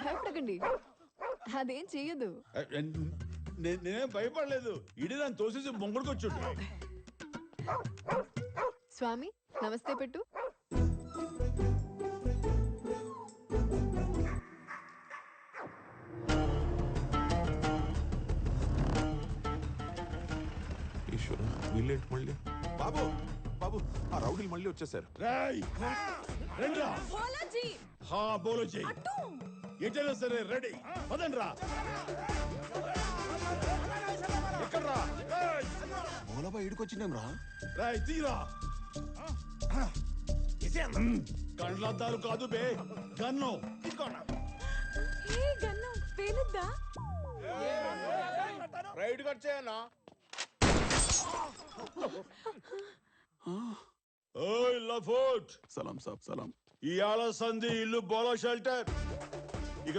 భయపడకండి, అదేం చెయ్యదు. నేనేం భయపడలేదు. ఇడి నన్ను తోసేసి బొంగుడుకొచ్చుండు. స్వామి నమస్తే పెట్టు. ఈశ్వరా వీళ్ళేంటి మళ్ళీ? బాబు బాబు ఆ రౌడీలు మళ్ళీ వచ్చేసారు. ఎటైనా సరే రెడీ, పదండ్రా. ఎక్కడ్రా? మూలబా ఇడికొచ్చినాం రా. రాయ్ తీరా. కండ్లద్దాలు కాదు బే, గన్ను. గన్ను పేలుద్దా? రైడ్కి వచ్చాయన్నా. ఓయ్ లఫోట్, సలాం సాబ్ సలాం. ఇయాల సంధి ఇల్లు బోలో షెల్టర్.